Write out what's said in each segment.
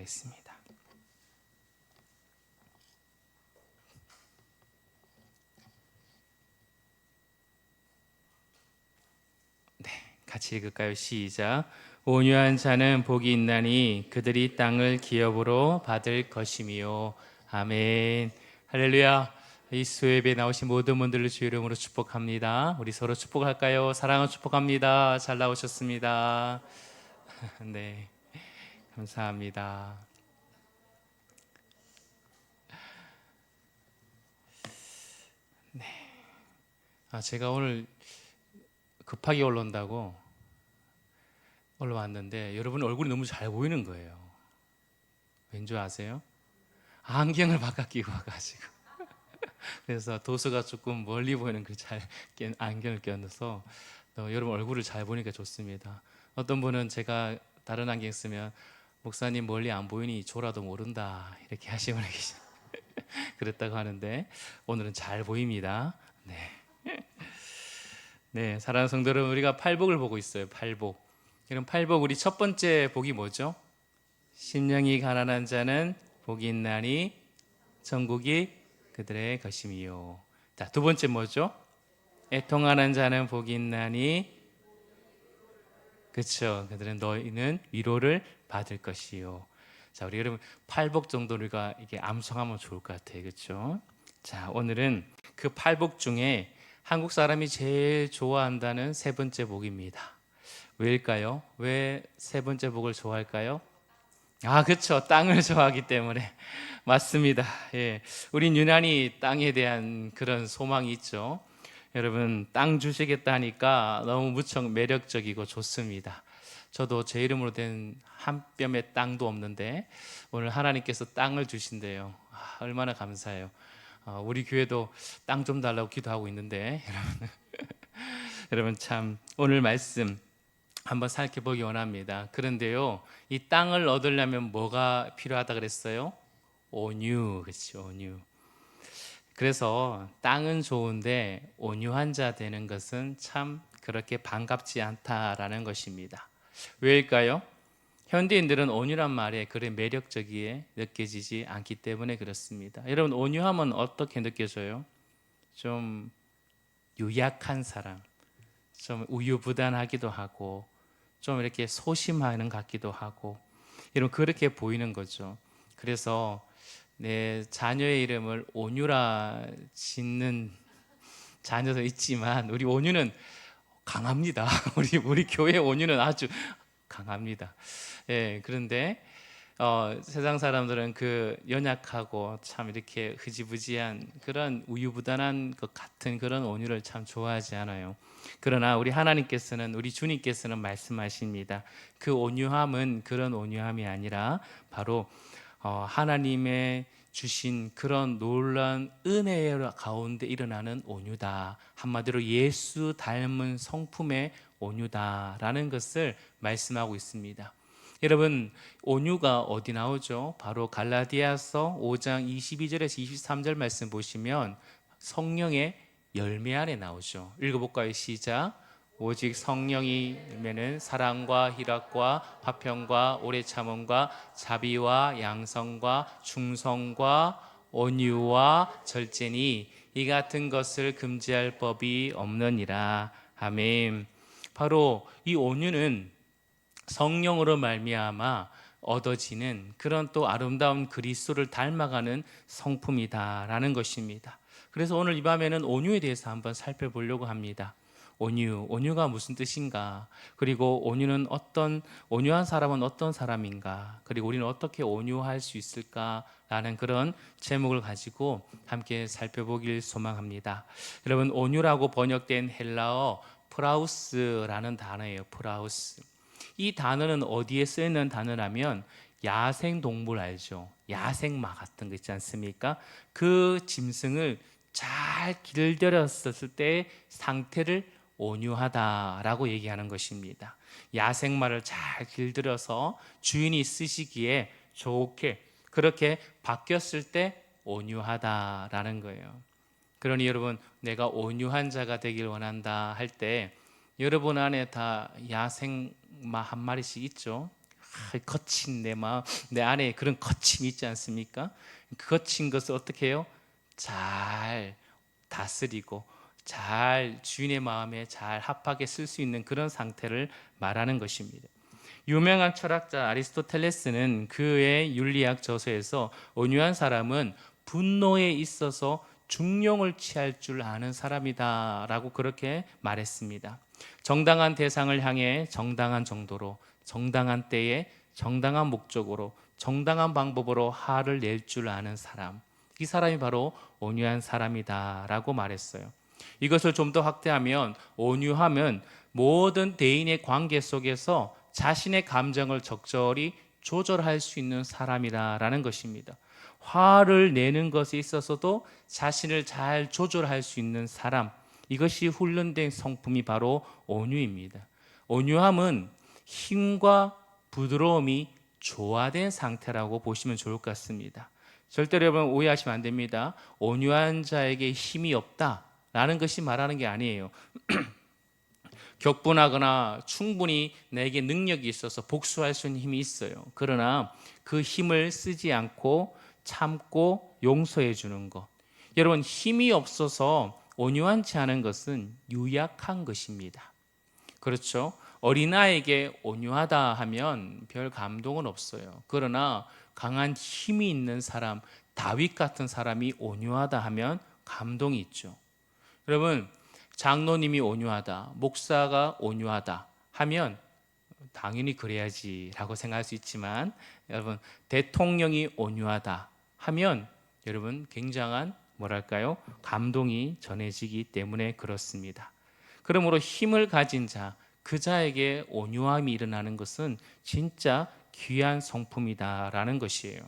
하겠습니다. 같이 읽을까요? 시작. 온유한 자는 복이 있나니 그들이 땅을 기업으로 받을 것이미요. 아멘. 할렐루야. 이 수요예배에 나오신 모든 분들을 주의 이름으로 축복합니다. 우리 서로 축복할까요? 사랑을 축복합니다. 잘 나오셨습니다. 네, 감사합니다. 제가 오늘 급하게 올라온다고 올라왔는데 여러분 얼굴이 너무 잘 보이는 거예요. 왠지 아세요? 안경을 바꿔 끼고 와가지고 그래서 도수가 조금 멀리 보이는 그 잘 낀 안경을 껴서 여러분 얼굴을 잘 보니까 좋습니다. 어떤 분은 제가 다른 안경 쓰면 목사님 멀리 안 보이니 졸아도 모른다 이렇게 하시는 분이 계시 그랬다고 하는데 오늘은 잘 보입니다. 네. 네, 사랑하는 성도 여러분, 우리가 팔복을 보고 있어요. 팔복. 이런 팔복 우리 첫 번째 복이 뭐죠? 심령이 가난한 자는 복이 있나니 천국이 그들의 것임이요. 자, 두 번째 뭐죠? 애통하는 자는 복이 있나니 그렇죠. 그들은 너희는 위로를 받을 것이요. 자, 우리 여러분 팔복 정도 우리가 이게 암송하면 좋을 것 같아요. 그렇죠? 자, 오늘은 그 팔복 중에 한국 사람이 제일 좋아한다는 세 번째 복입니다. 왜일까요? 왜 세 번째 복을 좋아할까요? 아, 그렇죠. 땅을 좋아하기 때문에. 맞습니다. 예. 우린 유난히 땅에 대한 그런 소망이 있죠. 여러분, 땅 주시겠다 하니까 너무 무척 매력적이고 좋습니다. 저도 제 이름으로 된 한 뼘의 땅도 없는데 오늘 하나님께서 땅을 주신대요. 얼마나 감사해요. 우리 교회도 땅 좀 달라고 기도하고 있는데 여러분 참 오늘 말씀 한번 살펴보기 원합니다. 그런데요, 이 땅을 얻으려면 뭐가 필요하다 그랬어요? 온유, 그렇죠, 온유. 그래서 땅은 좋은데 온유한 자 되는 것은 참 그렇게 반갑지 않다라는 것입니다. 왜일까요? 현대인들은 온유란 말에 그리 매력적이게 느껴지지 않기 때문에 그렇습니다. 여러분 온유하면 어떻게 느껴져요? 좀 유약한 사람, 좀 우유부단하기도 하고 좀 이렇게 소심하는 것 같기도 하고 이런 그렇게 보이는 거죠. 그래서 내 자녀의 이름을 온유라 짓는 자녀도 있지만 우리 온유는 강합니다. 우리 교회 온유는 아주 강합니다. 예, 그런데 세상 사람들은 그 연약하고 참 이렇게 흐지부지한 그런 우유부단한 것 같은 그런 온유를 참 좋아하지 않아요. 그러나 우리 하나님께서는 우리 주님께서는 말씀하십니다. 그 온유함은 그런 온유함이 아니라 바로 하나님의 주신 그런 놀라운 은혜 가운데 일어나는 온유다. 한마디로 예수 닮은 성품의 온유다라는 것을 말씀하고 있습니다. 여러분 온유가 어디 나오죠? 바로 갈라디아서 5장 22절에서 23절 말씀 보시면 성령의 열매 안에 나오죠. 읽어볼까요? 시작. 오직 성령이 일면은 사랑과 희락과 화평과 오래 참음과 자비와 양성과 충성과 온유와 절제니 이 같은 것을 금지할 법이 없느니라. 아멘. 바로 이 온유는 성령으로 말미암아 얻어지는 그런 또 아름다운 그리스도를 닮아가는 성품이다라는 것입니다. 그래서 오늘 이 밤에는 온유에 대해서 한번 살펴보려고 합니다. 온유가 무슨 뜻인가? 그리고 온유한 사람은 어떤 사람인가? 그리고 우리는 어떻게 온유할 수 있을까라는 그런 제목을 가지고 함께 살펴보길 소망합니다. 여러분 온유라고 번역된 헬라어 프라우스라는 단어예요. 프라우스. 이 단어는 어디에 쓰이는 단어라면 야생 동물 알죠? 야생마 같은 거 있지 않습니까? 그 짐승을 잘 길들였을 때 상태를 온유하다라고 얘기하는 것입니다. 야생마를 잘 길들여서 주인이 쓰시기에 좋게 그렇게 바뀌었을 때 온유하다라는 거예요. 그러니 여러분 내가 온유한 자가 되길 원한다 할 때 여러분 안에 다 야생마 한 마리씩 있죠. 거친 내 마음, 내 안에 그런 거침이 있지 않습니까? 그 거친 것을 어떻게 해요? 잘 다스리고 잘 주인의 마음에 잘 합하게 쓸 수 있는 그런 상태를 말하는 것입니다. 유명한 철학자 아리스토텔레스는 그의 윤리학 저서에서 온유한 사람은 분노에 있어서 중용을 취할 줄 아는 사람이다 라고 그렇게 말했습니다. 정당한 대상을 향해 정당한 정도로, 정당한 때에 정당한 목적으로, 정당한 방법으로 화를 낼 줄 아는 사람, 이 사람이 바로 온유한 사람이다 라고 말했어요. 이것을 좀 더 확대하면 온유함은 모든 대인의 관계 속에서 자신의 감정을 적절히 조절할 수 있는 사람이라는 것입니다. 화를 내는 것에 있어서도 자신을 잘 조절할 수 있는 사람, 이것이 훈련된 성품이 바로 온유입니다. 온유함은 힘과 부드러움이 조화된 상태라고 보시면 좋을 것 같습니다. 절대로 여러분 오해하시면 안 됩니다. 온유한 자에게 힘이 없다라는 것이 말하는 게 아니에요. 격분하거나 충분히 내게 능력이 있어서 복수할 수 있는 힘이 있어요. 그러나 그 힘을 쓰지 않고 참고 용서해 주는 것. 여러분, 힘이 없어서 온유하지 않은 것은 유약한 것입니다. 그렇죠? 어린아이에게 온유하다 하면 별 감동은 없어요. 그러나 강한 힘이 있는 사람, 다윗 같은 사람이 온유하다 하면 감동이 있죠. 여러분, 장로님이 온유하다, 목사가 온유하다 하면 당연히 그래야지라고 생각할 수 있지만, 여러분, 대통령이 온유하다 하면 여러분 굉장한 뭐랄까요? 감동이 전해지기 때문에 그렇습니다. 그러므로 힘을 가진 자, 그 자에게 온유함이 일어나는 것은 진짜 귀한 성품이다라는 것이에요.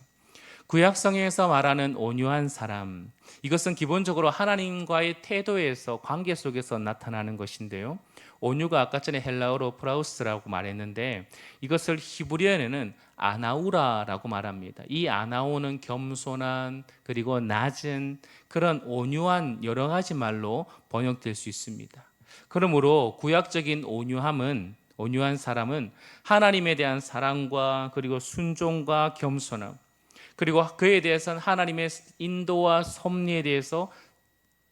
구약성경에서 말하는 온유한 사람, 이것은 기본적으로 하나님과의 태도에서 관계 속에서 나타나는 것인데요. 온유가 아까 전에 헬라어로 프라우스라고 말했는데 이것을 히브리어에는 아나우라라고 말합니다. 이 아나우는 겸손한 그리고 낮은 그런 온유한 여러 가지 말로 번역될 수 있습니다. 그러므로 구약적인 온유한 사람은 하나님에 대한 사랑과 그리고 순종과 겸손함, 그리고 그에 대해서는 하나님의 인도와 섭리에 대해서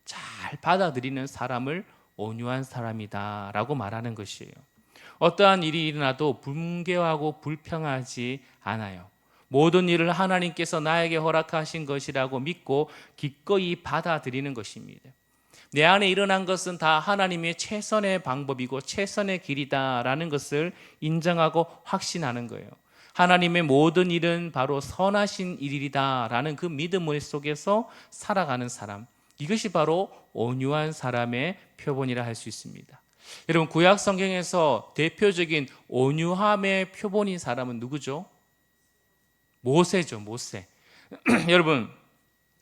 잘 받아들이는 사람을 온유한 사람이다 라고 말하는 것이에요. 어떠한 일이 일어나도 분개하고 불평하지 않아요. 모든 일을 하나님께서 나에게 허락하신 것이라고 믿고 기꺼이 받아들이는 것입니다. 내 안에 일어난 것은 다 하나님의 최선의 방법이고 최선의 길이다라는 것을 인정하고 확신하는 거예요. 하나님의 모든 일은 바로 선하신 일이다라는 그 믿음 속에서 살아가는 사람, 이것이 바로 온유한 사람의 표본이라 할 수 있습니다. 여러분, 구약 성경에서 대표적인 온유함의 표본인 사람은 누구죠? 모세죠. 모세. 여러분,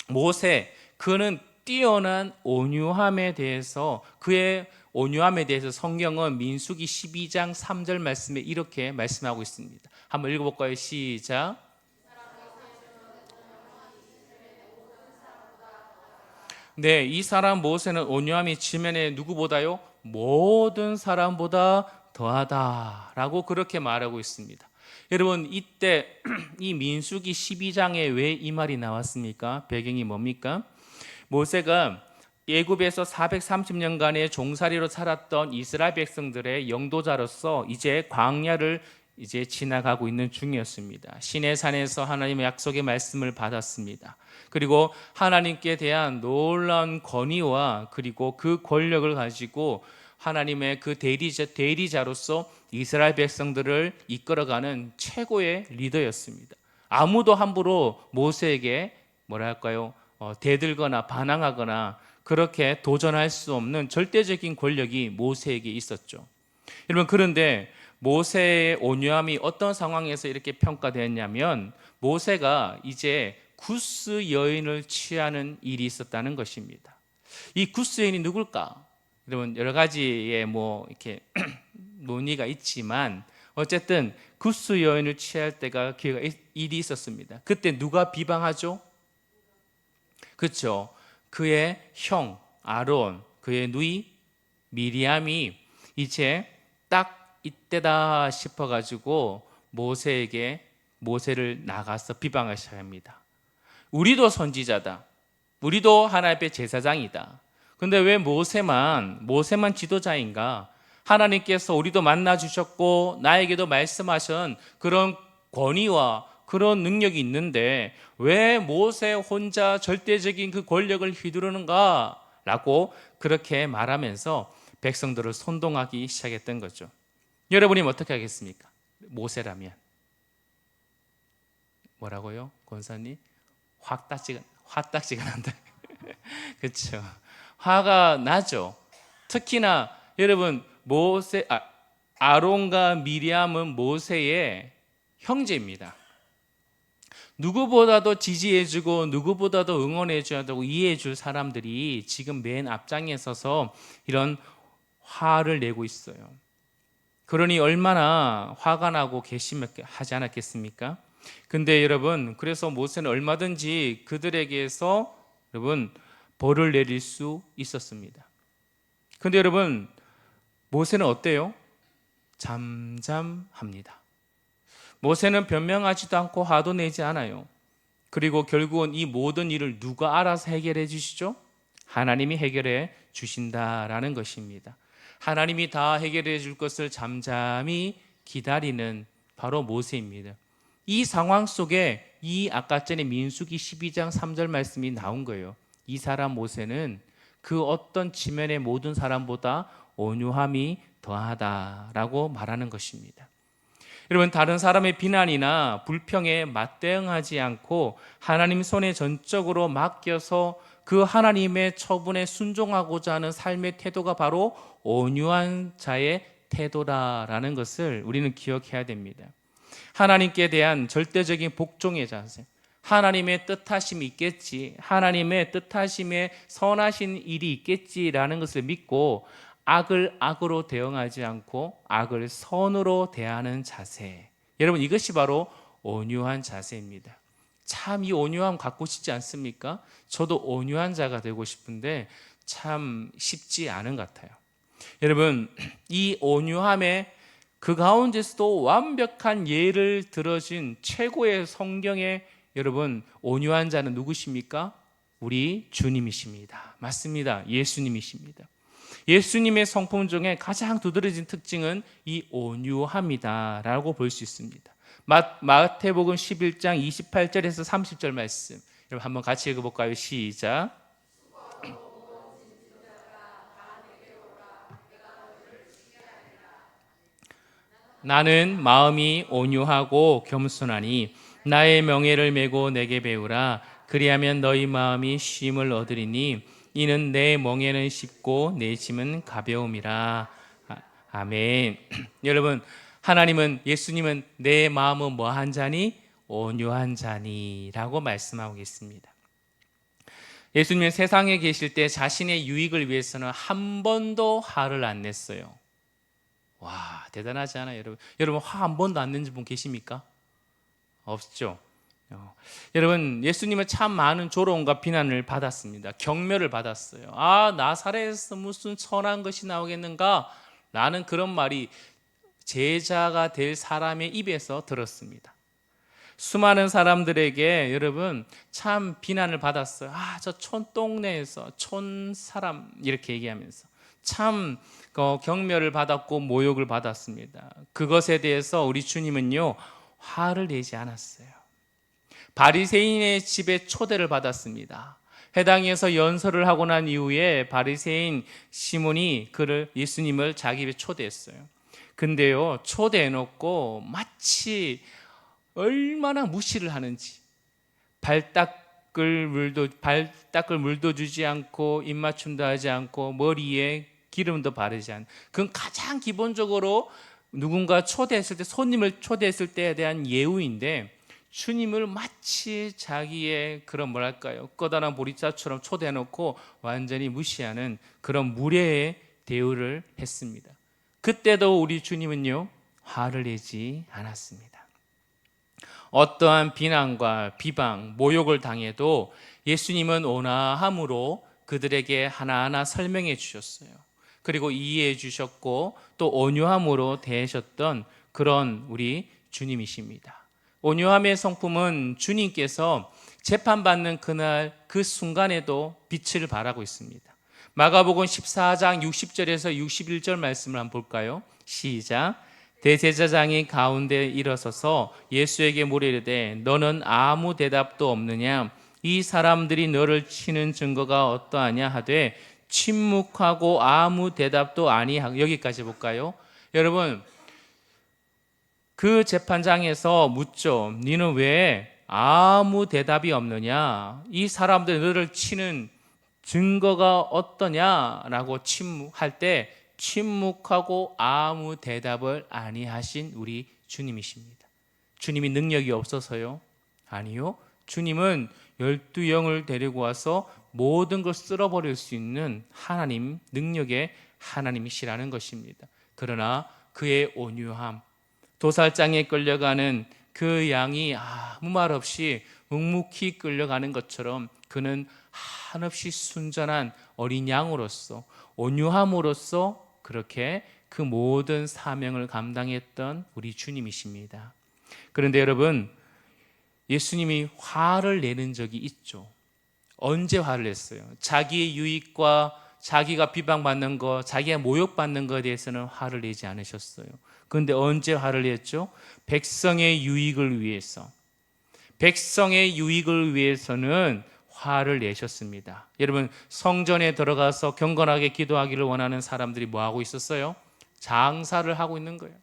모세, 그는 뛰어난 온유함에 대해서, 그의 온유함에 대해서 성경은 민수기 12장 3절 말씀에 이렇게 말씀하고 있습니다. 한번 읽어볼까요? 시작. 네, 이 사람 모세는 온유함이 지면에 누구보다요? 모든 사람보다 더하다라고 그렇게 말하고 있습니다. 여러분, 이때 이 민수기 12장에 왜 이 말이 나왔습니까? 배경이 뭡니까? 모세가 애굽에서 430년간의 종살이로 살았던 이스라엘 백성들의 영도자로서 이제 광야를 지나가고 있는 중이었습니다. 시내 산에서 하나님의 약속의 말씀을 받았습니다. 그리고 하나님께 대한 놀라운 권위와 그리고 그 권력을 가지고 하나님의 그 대리자로서 이스라엘 백성들을 이끌어가는 최고의 리더였습니다. 아무도 함부로 모세에게 뭐랄까요? 대들거나 반항하거나 그렇게 도전할 수 없는 절대적인 권력이 모세에게 있었죠. 여러분, 그런데 모세의 온유함이 어떤 상황에서 이렇게 평가되었냐면, 모세가 이제 구스 여인을 취하는 일이 있었다는 것입니다. 이 구스 여인이 누굴까? 여러분, 여러 가지의 이렇게 논의가 있지만 어쨌든 구스 여인을 취할 때가 일이 있었습니다. 그때 누가 비방하죠? 그렇죠. 그의 형 아론, 그의 누이 미리암이 이제 딱 이때다 싶어가지고 모세를 나가서 비방을 시작합니다. 우리도 선지자다. 우리도 하나님 앞에 제사장이다. 근데 왜 모세만 지도자인가? 하나님께서 우리도 만나 주셨고 나에게도 말씀하신 그런 권위와 그런 능력이 있는데 왜 모세 혼자 절대적인 그 권력을 휘두르는가? 라고 그렇게 말하면서 백성들을 선동하기 시작했던 거죠. 여러분이 어떻게 하겠습니까? 모세라면 뭐라고요? 권사님? 화딱지가 난다. 그렇죠. 화가 나죠. 특히나 여러분 아론과 미리암은 모세의 형제입니다. 누구보다도 지지해주고 누구보다도 응원해주고 이해해줄 사람들이 지금 맨 앞장에 서서 이런 화를 내고 있어요. 그러니 얼마나 화가 나고 괘씸하지 않았겠습니까? 근데 여러분, 그래서 모세는 얼마든지 그들에게서 여러분 벌을 내릴 수 있었습니다. 근데 여러분, 모세는 어때요? 잠잠합니다. 모세는 변명하지도 않고 화도 내지 않아요. 그리고 결국은 이 모든 일을 누가 알아서 해결해 주시죠? 하나님이 해결해 주신다라는 것입니다. 하나님이 다 해결해 줄 것을 잠잠히 기다리는 바로 모세입니다. 이 상황 속에 이 아까 전에 민수기 12장 3절 말씀이 나온 거예요. 이 사람 모세는 그 어떤 지면의 모든 사람보다 온유함이 더하다라고 말하는 것입니다. 여러분, 다른 사람의 비난이나 불평에 맞대응하지 않고 하나님 손에 전적으로 맡겨서 그 하나님의 처분에 순종하고자 하는 삶의 태도가 바로 온유한 자의 태도라라는 것을 우리는 기억해야 됩니다. 하나님께 대한 절대적인 복종의 자세, 하나님의 뜻하심이 있겠지, 하나님의 뜻하심에 선하신 일이 있겠지라는 것을 믿고 악을 악으로 대응하지 않고 악을 선으로 대하는 자세, 여러분 이것이 바로 온유한 자세입니다. 참 이 온유함 갖고 싶지 않습니까? 저도 온유한 자가 되고 싶은데 참 쉽지 않은 것 같아요. 여러분, 이 온유함의 그 가운데서도 완벽한 예를 들어진 최고의 성경의 여러분 온유한 자는 누구십니까? 우리 주님이십니다. 맞습니다. 예수님이십니다. 예수님의 성품 중에 가장 두드러진 특징은 이 온유함이다라고 볼 수 있습니다. 마태복음 11장 28절에서 30절 말씀 여러분 한번 같이 읽어볼까요? 시작. 나는 마음이 온유하고 겸손하니 나의 명예를 메고 내게 배우라. 그리하면 너희 마음이 쉼을 얻으리니 이는 내 멍에는 쉽고 내 짐은 가벼움이라. 아멘. 여러분, 하나님은 예수님은 내 마음은 뭐한 자니? 온유한 자니라고 말씀하고 계십니다. 예수님은 세상에 계실 때 자신의 유익을 위해서는 한 번도 화를 안 냈어요. 와, 대단하지 않아요, 여러분? 여러분 화 한 번도 안 낸 분 계십니까? 없죠. 여러분, 예수님은 참 많은 조롱과 비난을 받았습니다. 경멸을 받았어요. 아, 나사렛에서 무슨 선한 것이 나오겠는가? 라는 그런 말이 제자가 될 사람의 입에서 들었습니다. 수많은 사람들에게 여러분 참 비난을 받았어요. 아, 저 촌동네에서 촌사람 이렇게 얘기하면서 참 경멸을 받았고 모욕을 받았습니다. 그것에 대해서 우리 주님은요 화를 내지 않았어요. 바리새인의 집에 초대를 받았습니다. 회당에서 연설을 하고 난 이후에 바리새인 시몬이 예수님을 자기 집에 초대했어요. 근데요 초대해놓고 마치 얼마나 무시를 하는지 발닦을 물도 주지 않고 입맞춤도 하지 않고 머리에 기름도 바르지 않고, 그건 가장 기본적으로 누군가 초대했을 때, 손님을 초대했을 때에 대한 예우인데 주님을 마치 자기의 그런 꺼다란 보리자처럼 초대해놓고 완전히 무시하는 그런 무례의 대우를 했습니다. 그때도 우리 주님은요 화를 내지 않았습니다. 어떠한 비난과 비방, 모욕을 당해도 예수님은 온화함으로 그들에게 하나하나 설명해 주셨어요. 그리고 이해해 주셨고 또 온유함으로 대하셨던 그런 우리 주님이십니다. 온유함의 성품은 주님께서 재판받는 그날 그 순간에도 빛을 발하고 있습니다. 마가복음 14장 60절에서 61절 말씀을 한번 볼까요? 시작. 대제사장이 가운데 일어서서 예수에게 물으되 너는 아무 대답도 없느냐? 이 사람들이 너를 치는 증거가 어떠하냐 하되 침묵하고 아무 대답도 아니하고. 여기까지 볼까요? 여러분, 그 재판장에서 묻죠. 너는 왜 아무 대답이 없느냐? 이 사람들이 너를 치는 증거가 어떠냐라고 침묵할 때 침묵하고 아무 대답을 아니하신 우리 주님이십니다. 주님이 능력이 없어서요? 아니요. 주님은 12영을 데리고 와서 모든 걸 쓸어버릴 수 있는 하나님, 능력의 하나님이시라는 것입니다. 그러나 그의 온유함, 도살장에 끌려가는 그 양이 아무 말 없이 묵묵히 끌려가는 것처럼 그는 한없이 순전한 어린 양으로서 온유함으로써 그렇게 그 모든 사명을 감당했던 우리 주님이십니다. 그런데 여러분, 예수님이 화를 내는 적이 있죠. 언제 화를 냈어요? 자기의 유익과 자기가 비방받는 것, 자기가 모욕받는 것에 대해서는 화를 내지 않으셨어요. 그런데 언제 화를 냈죠? 백성의 유익을 위해서. 백성의 유익을 위해서는 화를 내셨습니다. 여러분, 성전에 들어가서 경건하게 기도하기를 원하는 사람들이 뭐 하고 있었어요? 장사를 하고 있는 거예요.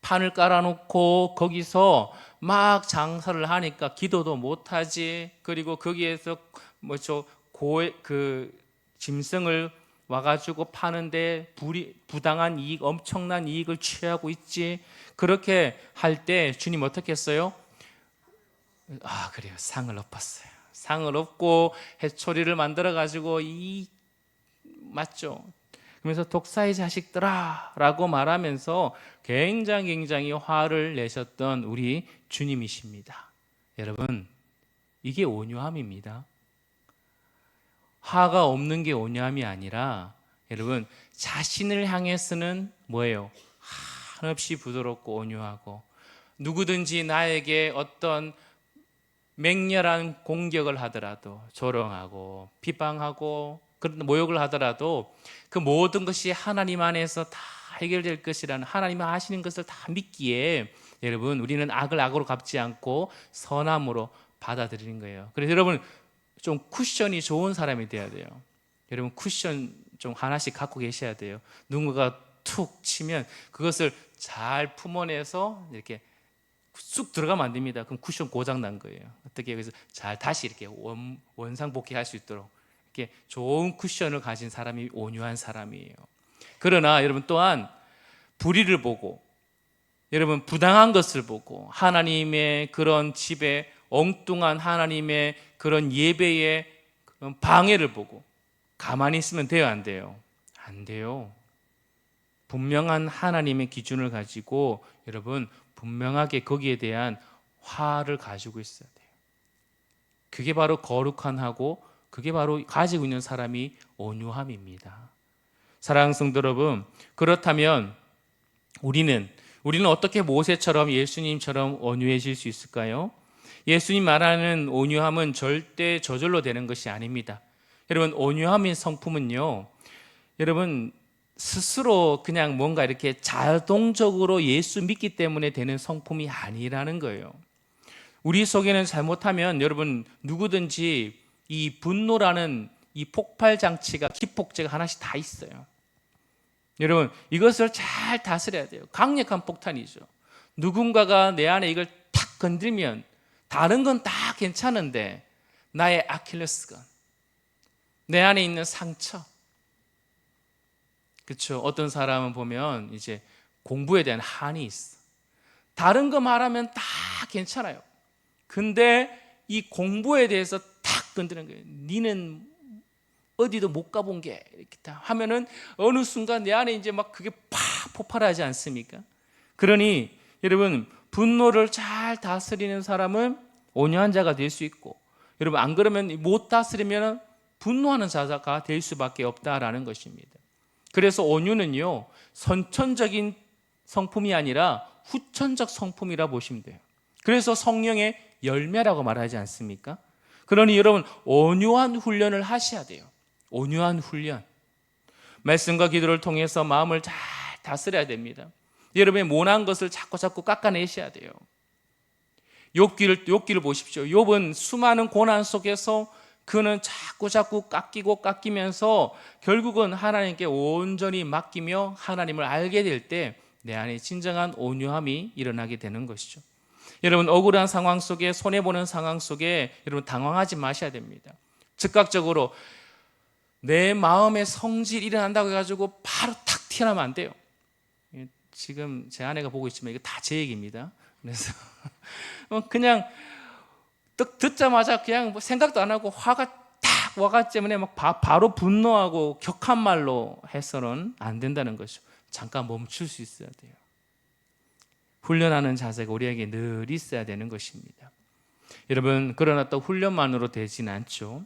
판을 깔아놓고 거기서 막 장사를 하니까 기도도 못하지. 그리고 거기에서 짐승을 와가지고 파는데 부당한 이익, 엄청난 이익을 취하고 있지. 그렇게 할 때 주님 어떻게 했어요? 그래요. 상을 엎었어요. 상을 엎고 해초리를 만들어가지고 맞죠? 그러면서 독사의 자식들아 라고 말하면서 굉장히 화를 내셨던 우리 주님이십니다. 여러분, 이게 온유함입니다. 화가 없는 게 온유함이 아니라 여러분, 자신을 향해서는 뭐예요? 한없이 부드럽고 온유하고, 누구든지 나에게 어떤 맹렬한 공격을 하더라도 조롱하고 비방하고 그런 모욕을 하더라도 그 모든 것이 하나님 안에서 다 해결될 것이라는, 하나님이 하시는 것을 다 믿기에 여러분, 우리는 악을 악으로 갚지 않고 선함으로 받아들이는 거예요. 그래서 여러분, 좀 쿠션이 좋은 사람이 돼야 돼요. 여러분, 쿠션 좀 하나씩 갖고 계셔야 돼요. 누군가가 툭 치면 그것을 잘 품어내서 이렇게 쑥 들어가면 안 됩니다. 그럼 쿠션 고장 난 거예요. 어떻게? 그래서 잘 다시 이렇게 원상복귀할 수 있도록 이렇게 좋은 쿠션을 가진 사람이 온유한 사람이에요. 그러나 여러분, 또한 불의를 보고, 여러분 부당한 것을 보고, 하나님의 그런 집에 엉뚱한 하나님의 그런 예배의 그런 방해를 보고 가만히 있으면 돼요, 안 돼요? 안 돼요. 분명한 하나님의 기준을 가지고 여러분 분명하게 거기에 대한 화를 가지고 있어야 돼요. 그게 바로 거룩한 하고, 그게 바로 가지고 있는 사람이 온유함입니다. 사랑하는 성도 여러분, 그렇다면 우리는 어떻게 모세처럼, 예수님처럼 온유해질 수 있을까요? 예수님 말하는 온유함은 절대 저절로 되는 것이 아닙니다. 여러분, 온유함의 성품은요, 여러분 스스로 그냥 뭔가 이렇게 자동적으로 예수 믿기 때문에 되는 성품이 아니라는 거예요. 우리 속에는 잘못하면 여러분, 누구든지 이 분노라는 이 폭발 장치가, 기폭제가 하나씩 다 있어요. 여러분, 이것을 잘 다스려야 돼요. 강력한 폭탄이죠. 누군가가 내 안에 이걸 탁 건들면 다른 건 다 괜찮은데 나의 아킬레스건, 내 안에 있는 상처, 그렇죠? 어떤 사람은 보면 이제 공부에 대한 한이 있어. 다른 거 말하면 다 괜찮아요. 근데 이 공부에 대해서 탁 건드는 거예요. 니는 어디도 못 가본 게 이렇게 다 하면은 어느 순간 내 안에 이제 막 그게 팍 폭발하지 않습니까? 그러니 여러분, 분노를 잘 다스리는 사람은 온유한 자가 될 수 있고, 여러분 안 그러면 못 다스리면 분노하는 자가 될 수밖에 없다라는 것입니다. 그래서 온유는요, 선천적인 성품이 아니라 후천적 성품이라 보시면 돼요. 그래서 성령의 열매라고 말하지 않습니까? 그러니 여러분 온유한 훈련을 하셔야 돼요. 온유한 훈련. 말씀과 기도를 통해서 마음을 잘 다스려야 됩니다. 여러분의 모난 것을 자꾸 깎아내셔야 돼요. 욥기를 보십시오. 욥은 수많은 고난 속에서 그는 자꾸 깎이면서 결국은 하나님께 온전히 맡기며 하나님을 알게 될 때 내 안에 진정한 온유함이 일어나게 되는 것이죠. 여러분 억울한 상황 속에, 손해보는 상황 속에 여러분 당황하지 마셔야 됩니다. 즉각적으로 내 마음의 성질이 일어난다고 해가지고 바로 탁 튀어나오면 안 돼요. 지금 제 아내가 보고 있지만 이거 다 제 얘기입니다. 그래서 그냥 듣자마자 그냥 생각도 안 하고 화가 딱 와갔기 때문에 막 바로 분노하고 격한 말로 해서는 안 된다는 것이죠. 잠깐 멈출 수 있어야 돼요. 훈련하는 자세가 우리에게 늘 있어야 되는 것입니다. 여러분 그러나 또 훈련만으로 되지는 않죠.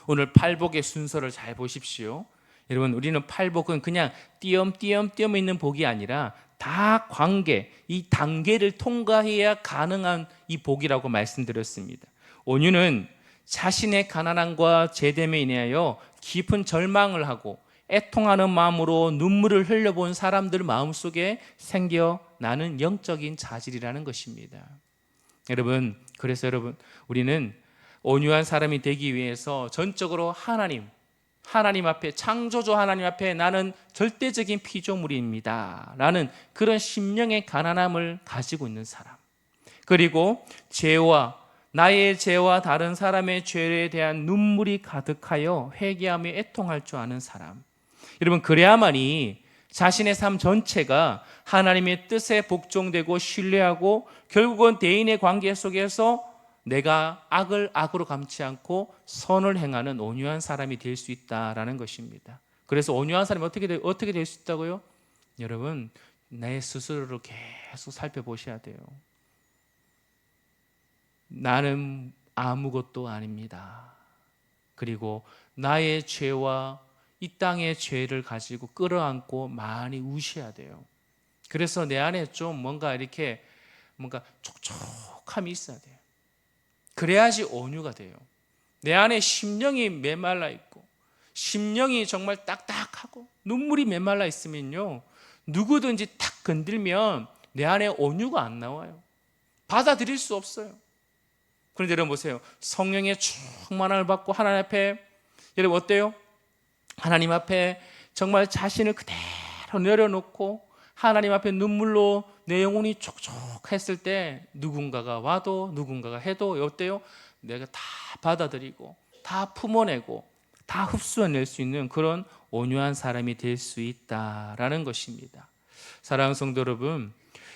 오늘 팔복의 순서를 잘 보십시오. 여러분 우리는 팔복은 그냥 띄엄띄엄 있는 복이 아니라 다 관계, 이 단계를 통과해야 가능한 이 복이라고 말씀드렸습니다. 온유는 자신의 가난함과 제됨에 인하여 깊은 절망을 하고 애통하는 마음으로 눈물을 흘려본 사람들 마음속에 생겨나는 영적인 자질이라는 것입니다. 여러분 그래서 우리는 온유한 사람이 되기 위해서 전적으로 하나님 앞에, 창조주 하나님 앞에 나는 절대적인 피조물입니다 라는 그런 심령의 가난함을 가지고 있는 사람, 그리고 나의 죄와 다른 사람의 죄에 대한 눈물이 가득하여 회개하며 애통할 줄 아는 사람, 여러분 그래야만이 자신의 삶 전체가 하나님의 뜻에 복종되고 신뢰하고 결국은 대인의 관계 속에서 내가 악을 악으로 감지 않고 선을 행하는 온유한 사람이 될 수 있다라는 것입니다. 그래서 온유한 사람이 어떻게 될 수 있다고요? 여러분 내 스스로를 계속 살펴보셔야 돼요. 나는 아무것도 아닙니다. 그리고 나의 죄와 이 땅의 죄를 가지고 끌어안고 많이 우셔야 돼요. 그래서 내 안에 좀 뭔가 촉촉함이 있어야 돼요. 그래야지 온유가 돼요. 내 안에 심령이 메말라 있고 심령이 정말 딱딱하고 눈물이 메말라 있으면요 누구든지 탁 건들면 내 안에 온유가 안 나와요. 받아들일 수 없어요. 그런데 여러분 보세요. 성령의 충만함을 받고 하나님 앞에 여러분 어때요? 하나님 앞에 정말 자신을 그대로 내려놓고 하나님 앞에 눈물로 내 영혼이 촉촉했을 때 누군가가 와도 누군가가 해도 어때요? 내가 다 받아들이고 다 품어내고 다 흡수해낼 수 있는 그런 온유한 사람이 될 수 있다라는 것입니다. 사랑하는 성도 여러분,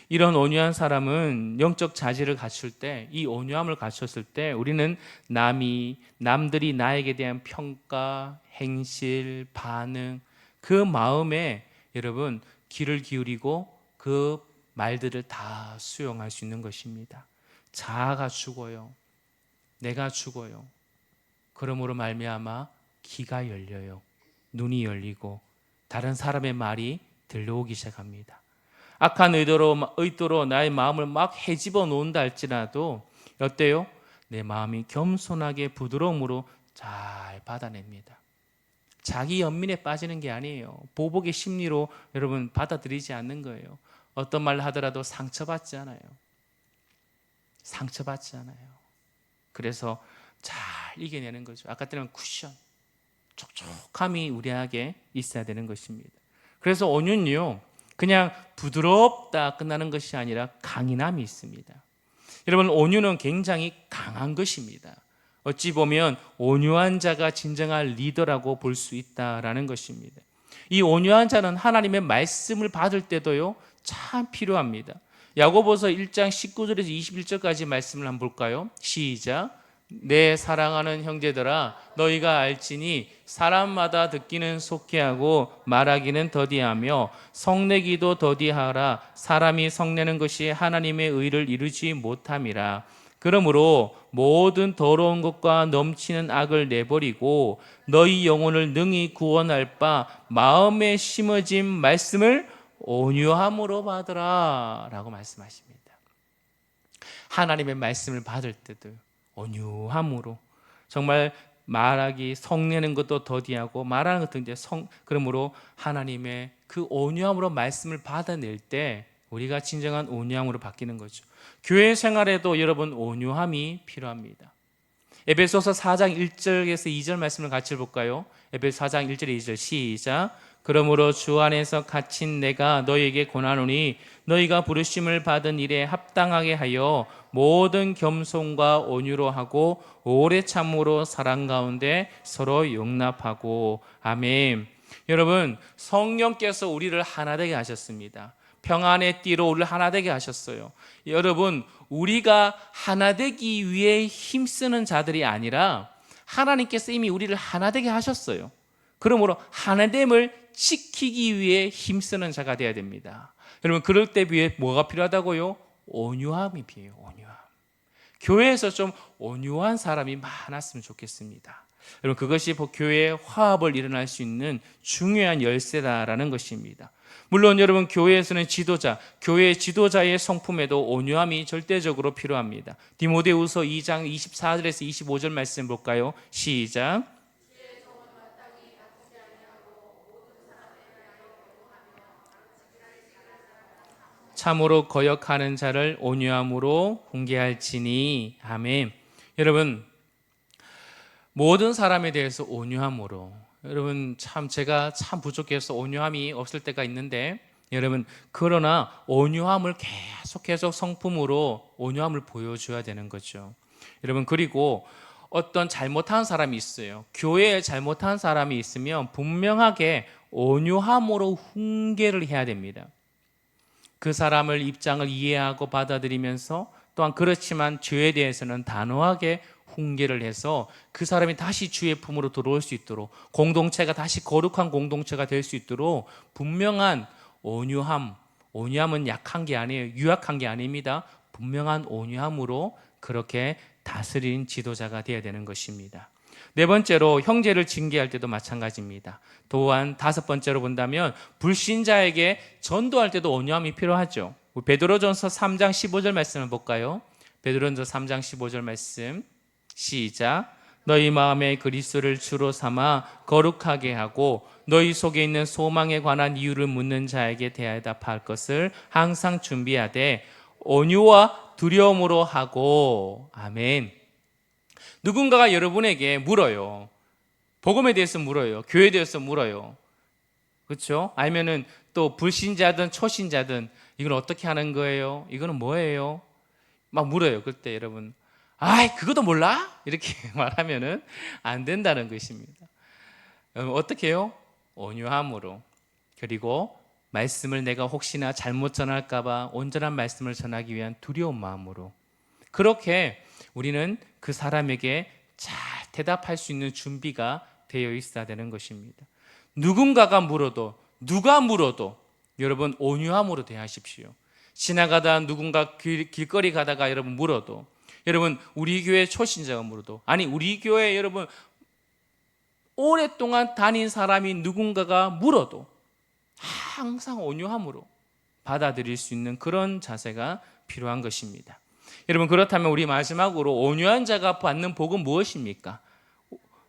이런 온유한 사람은 영적 자질을 갖출 때, 이 온유함을 갖췄을 때 우리는 남들이 나에게 대한 평가, 행실, 반응, 그 마음에 여러분 귀를 기울이고 그 말들을 다 수용할 수 있는 것입니다. 자아가 죽어요. 내가 죽어요. 그러므로 말미암아 귀가 열려요. 눈이 열리고 다른 사람의 말이 들려오기 시작합니다. 악한 의도로 나의 마음을 막 헤집어 놓는다 할지라도 어때요? 내 마음이 겸손하게 부드러움으로 잘 받아냅니다. 자기 연민에 빠지는 게 아니에요. 보복의 심리로 여러분 받아들이지 않는 거예요. 어떤 말 하더라도 상처받지 않아요. 그래서 잘 이겨내는 거죠. 아까 때는 쿠션, 촉촉함이 우리에게 있어야 되는 것입니다. 그래서 온유는요 그냥 부드럽다 끝나는 것이 아니라 강인함이 있습니다. 여러분 온유는 굉장히 강한 것입니다. 어찌 보면 온유한 자가 진정한 리더라고 볼 수 있다라는 것입니다. 이 온유한 자는 하나님의 말씀을 받을 때도요 참 필요합니다. 야고보서 1장 19절에서 21절까지 말씀을 한번 볼까요? 시작. 내 사랑하는 형제들아 너희가 알지니 사람마다 듣기는 속히하고 말하기는 더디하며 성내기도 더디하라. 사람이 성내는 것이 하나님의 의를 이루지 못함이라. 그러므로 모든 더러운 것과 넘치는 악을 내버리고 너희 영혼을 능히 구원할 바 마음에 심어진 말씀을 온유함으로 받으라 라고 말씀하십니다. 하나님의 말씀을 받을 때도 온유함으로, 정말 말하기 성내는 것도 더디하고 말하는 것도 이제 그러므로 하나님의 그 온유함으로 말씀을 받아낼 때 우리가 진정한 온유함으로 바뀌는 거죠. 교회 생활에도 여러분 온유함이 필요합니다. 에베소서 4장 1절에서 2절 말씀을 같이 볼까요? 에베소 4장 1절에 2절 시작. 그러므로 주 안에서 갇힌 내가 너희에게 권하노니 너희가 부르심을 받은 일에 합당하게 하여 모든 겸손과 온유로 하고 오래 참음으로 사랑 가운데 서로 용납하고. 아멘. 여러분, 성령께서 우리를 하나 되게 하셨습니다. 평안의 띠로 우리를 하나 되게 하셨어요. 여러분, 우리가 하나 되기 위해 힘쓰는 자들이 아니라 하나님께서 이미 우리를 하나 되게 하셨어요. 그러므로 하나됨을 지키기 위해 힘쓰는 자가 되어야 됩니다. 여러분, 그럴 때 위해 뭐가 필요하다고요? 온유함이 필요해요. 온유함. 교회에서 좀 온유한 사람이 많았으면 좋겠습니다. 여러분, 그것이 교회의 화합을 일어날 수 있는 중요한 열쇠다라는 것입니다. 물론 여러분, 교회에서는 교회의 지도자의 성품에도 온유함이 절대적으로 필요합니다. 디모데후서 2장 24절에서 25절 말씀 볼까요? 시작. 참으로 거역하는 자를 온유함으로 훈계할지니. 아멘. 여러분, 모든 사람에 대해서 온유함으로, 여러분 참 제가 참 부족해서 온유함이 없을 때가 있는데, 여러분 그러나 온유함을 계속 성품으로 온유함을 보여줘야 되는 거죠. 여러분, 그리고 어떤 잘못한 사람이 있어요. 교회에 잘못한 사람이 있으면 분명하게 온유함으로 훈계를 해야 됩니다. 그 사람을 입장을 이해하고 받아들이면서 또한 그렇지만 죄에 대해서는 단호하게 훈계를 해서 그 사람이 다시 주의 품으로 들어올 수 있도록, 공동체가 다시 거룩한 공동체가 될 수 있도록 분명한 온유함은 약한 게 아니에요. 유약한 게 아닙니다. 분명한 온유함으로 그렇게 다스린 지도자가 되어야 되는 것입니다. 네 번째로, 형제를 징계할 때도 마찬가지입니다. 또한 다섯 번째로 본다면 불신자에게 전도할 때도 온유함이 필요하죠. 베드로전서 3장 15절 말씀을 볼까요? 베드로전서 3장 15절 말씀 시작. 너희 마음에 그리스도를 주로 삼아 거룩하게 하고 너희 속에 있는 소망에 관한 이유를 묻는 자에게 대답할 것을 항상 준비하되 온유와 두려움으로 하고. 아멘. 누군가가 여러분에게 물어요. 복음에 대해서 물어요. 교회에 대해서 물어요. 그렇죠? 아니면은 또 불신자든 초신자든 이건 어떻게 하는 거예요? 이거는 뭐예요? 막 물어요. 그때 여러분, 아이 그것도 몰라? 이렇게 말하면은 안 된다는 것입니다. 어떻게 해요? 온유함으로, 그리고 말씀을 내가 혹시나 잘못 전할까 봐 온전한 말씀을 전하기 위한 두려운 마음으로, 그렇게 우리는 그 사람에게 잘 대답할 수 있는 준비가 되어 있어야 되는 것입니다. 누군가가 물어도, 누가 물어도 여러분 온유함으로 대하십시오. 지나가다 누군가 길거리 가다가 여러분 물어도, 여러분 우리 교회 초신자가 물어도, 아니 우리 교회 여러분 오랫동안 다닌 사람이 누군가가 물어도 항상 온유함으로 받아들일 수 있는 그런 자세가 필요한 것입니다. 여러분, 그렇다면 우리 마지막으로 온유한 자가 받는 복은 무엇입니까?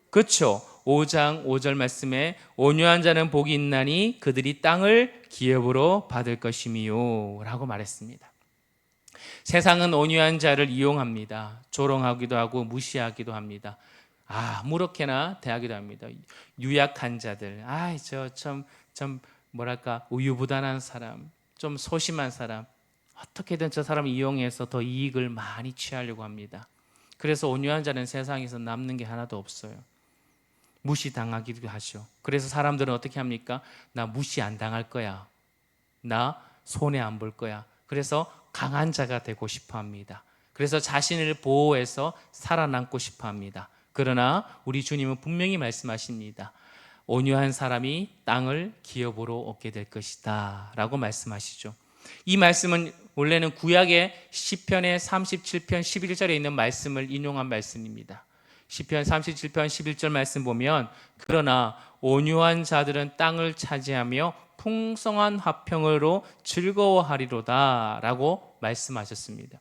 그렇죠. 5장 5절 말씀에 온유한 자는 복이 있나니 그들이 땅을 기업으로 받을 것이미요 라고 말했습니다. 세상은 온유한 자를 이용합니다. 조롱하기도 하고 무시하기도 합니다. 아무렇게나 대하기도 합니다. 유약한 자들, 좀 뭐랄까 우유부단한 사람, 좀 소심한 사람, 어떻게든 저 사람을 이용해서 더 이익을 많이 취하려고 합니다. 그래서 온유한 자는 세상에서 남는 게 하나도 없어요. 무시당하기도 하죠. 그래서 사람들은 어떻게 합니까? 나 무시 안 당할 거야. 나 손해 안 볼 거야. 그래서 강한 자가 되고 싶어 합니다. 그래서 자신을 보호해서 살아남고 싶어 합니다. 그러나 우리 주님은 분명히 말씀하십니다. 온유한 사람이 땅을 기업으로 얻게 될 것이다 라고 말씀하시죠. 이 말씀은 원래는 구약의 시편의 37편 11절에 있는 말씀을 인용한 말씀입니다. 시편 37편 11절 말씀 보면, 그러나 온유한 자들은 땅을 차지하며 풍성한 화평으로 즐거워하리로다 라고 말씀하셨습니다.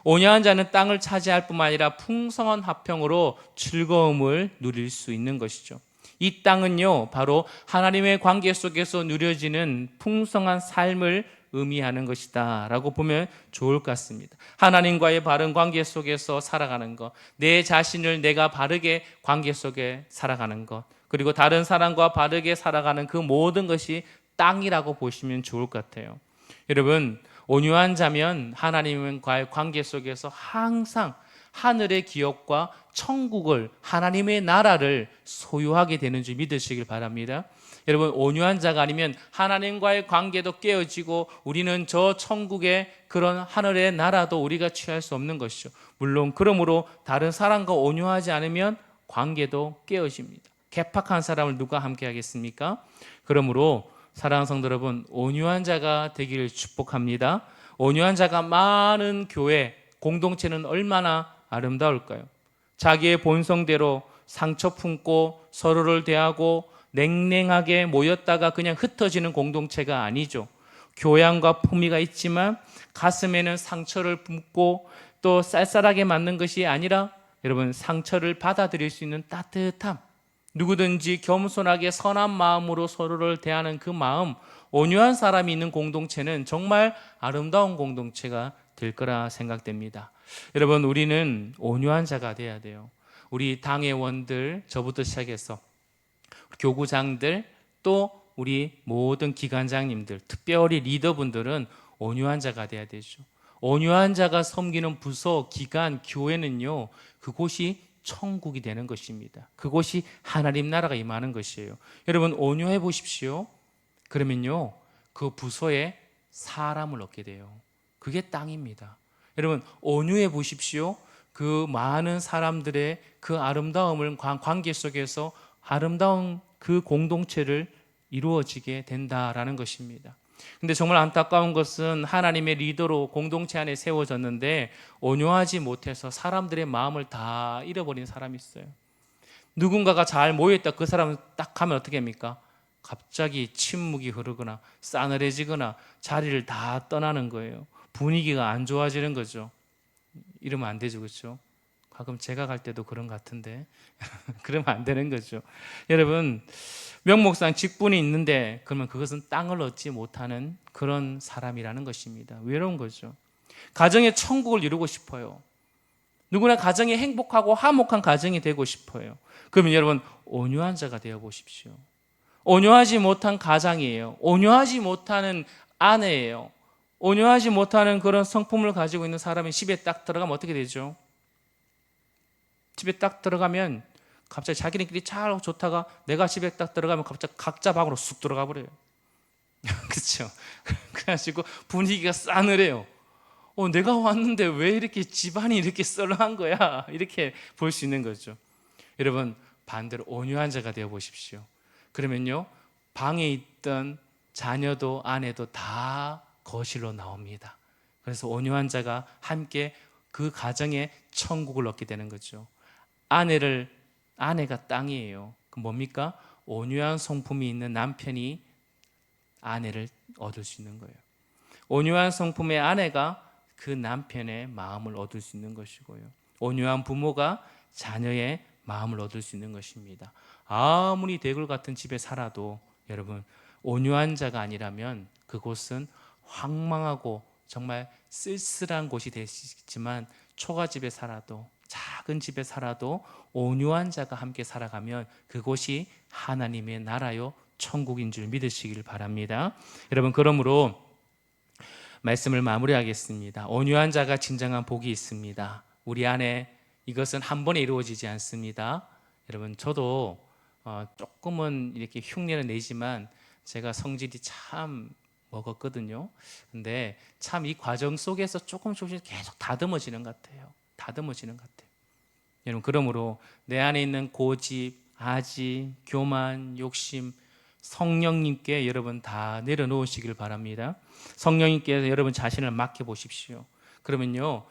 온유한 자는 땅을 차지할 뿐만 아니라 풍성한 화평으로 즐거움을 누릴 수 있는 것이죠. 이 땅은요, 바로 하나님의 관계 속에서 누려지는 풍성한 삶을 의미하는 것이다 라고 보면 좋을 것 같습니다. 하나님과의 바른 관계 속에서 살아가는 것, 내 자신을 내가 바르게 관계 속에 살아가는 것, 그리고 다른 사람과 바르게 살아가는 그 모든 것이 땅이라고 보시면 좋을 것 같아요. 여러분, 온유한 자면 하나님과의 관계 속에서 항상 하늘의 기업과 천국을, 하나님의 나라를 소유하게 되는 줄 믿으시길 바랍니다. 여러분, 온유한 자가 아니면 하나님과의 관계도 깨어지고 우리는 저 천국의 그런 하늘의 나라도 우리가 취할 수 없는 것이죠. 물론 그러므로 다른 사람과 온유하지 않으면 관계도 깨어집니다. 개팍한 사람을 누가 함께 하겠습니까? 그러므로 사랑하는 성도 여러분, 온유한 자가 되기를 축복합니다. 온유한 자가 많은 교회, 공동체는 얼마나 아름다울까요? 자기의 본성대로 상처 품고 서로를 대하고 냉랭하게 모였다가 그냥 흩어지는 공동체가 아니죠. 교양과 품위가 있지만 가슴에는 상처를 품고 또 쌀쌀하게 맞는 것이 아니라 여러분, 상처를 받아들일 수 있는 따뜻함, 누구든지 겸손하게 선한 마음으로 서로를 대하는 그 마음, 온유한 사람이 있는 공동체는 정말 아름다운 공동체가 될 거라 생각됩니다. 여러분, 우리는 온유한 자가 돼야 돼요. 우리 당회원들, 저부터 시작해서 교구장들, 또 우리 모든 기관장님들, 특별히 리더분들은 온유한 자가 돼야 되죠. 온유한 자가 섬기는 부서, 기관, 교회는요, 그곳이 천국이 되는 것입니다. 그곳이 하나님 나라가 임하는 것이에요. 여러분, 온유해 보십시오. 그러면요, 그 부서에 사람을 얻게 돼요. 그게 땅입니다. 여러분, 온유해 보십시오. 그 많은 사람들의 그 아름다움을 관계 속에서 아름다운 그 공동체를 이루어지게 된다라는 것입니다. 근데 정말 안타까운 것은 하나님의 리더로 공동체 안에 세워졌는데 온유하지 못해서 사람들의 마음을 다 잃어버린 사람이 있어요. 누군가가 잘 모여있다 그 사람은 딱 하면 어떻게 합니까? 갑자기 침묵이 흐르거나 싸늘해지거나 자리를 다 떠나는 거예요. 분위기가 안 좋아지는 거죠. 이러면 안 되죠, 그렇죠? 가끔 제가 갈 때도 그런 것 같은데 그러면 안 되는 거죠. 여러분, 명목상 직분이 있는데 그러면 그것은 땅을 얻지 못하는 그런 사람이라는 것입니다. 외로운 거죠. 가정의 천국을 이루고 싶어요. 누구나 가정이 행복하고 화목한 가정이 되고 싶어요. 그러면 여러분, 온유한 자가 되어 보십시오. 온유하지 못한 가장이에요. 온유하지 못하는 아내예요. 온유하지 못하는 그런 성품을 가지고 있는 사람이 집에 딱 들어가면 어떻게 되죠? 집에 딱 들어가면 갑자기 자기네끼리 잘 좋다가 내가 집에 딱 들어가면 갑자기 각자 방으로 쑥 들어가 버려요. 그렇죠? 그래가지고 분위기가 싸늘해요. 내가 왔는데 왜 이렇게 집안이 이렇게 썰렁한 거야? 이렇게 볼 수 있는 거죠. 여러분, 반대로 온유한 자가 되어 보십시오. 그러면요, 방에 있던 자녀도 아내도 다 거실로 나옵니다. 그래서 온유한 자가 함께 그 가정에 천국을 얻게 되는 거죠. 아내가 땅이에요. 그 뭡니까? 온유한 성품이 있는 남편이 아내를 얻을 수 있는 거예요. 온유한 성품의 아내가 그 남편의 마음을 얻을 수 있는 것이고요. 온유한 부모가 자녀의 마음을 얻을 수 있는 것입니다. 아무리 대굴 같은 집에 살아도 여러분, 온유한 자가 아니라면 그곳은 황망하고 정말 쓸쓸한 곳이 될 수 있지만 초가집에 살아도 작은 집에 살아도 온유한 자가 함께 살아가면 그곳이 하나님의 나라요 천국인 줄 믿으시길 바랍니다. 여러분, 그러므로 말씀을 마무리하겠습니다. 온유한 자가 진정한 복이 있습니다. 우리 안에 이것은 한 번에 이루어지지 않습니다. 여러분, 저도 조금은 이렇게 흉내를 내지만 제가 성질이 참 먹었거든요. 근데 참 이 과정 속에서 조금씩 계속 다듬어지는 것 같아요. 다듬어지는 것 같아요. 여러분, 그러므로 내 안에 있는 고집, 아지, 교만, 욕심, 성령님께 여러분 다 내려놓으시길 바랍니다. 성령님께서 여러분 자신을 맡겨보십시오. 그러면요,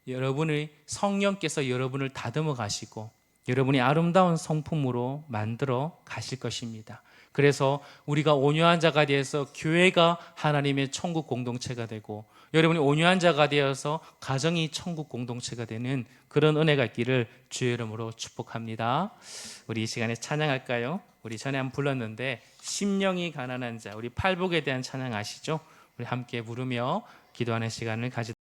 여러분의 성령께서 여러분을 다듬어 가시고 여러분이 아름다운 성품으로 만들어 가실 것입니다. 그래서 우리가 온유한 자가 되어서 교회가 하나님의 천국 공동체가 되고, 여러분이 온유한 자가 되어서 가정이 천국 공동체가 되는 그런 은혜가 있기를 주의 이름으로 축복합니다. 우리 이 시간에 찬양할까요? 우리 전에 한번 불렀는데 심령이 가난한 자, 우리 팔복에 대한 찬양 아시죠? 우리 함께 부르며 기도하는 시간을 가지도록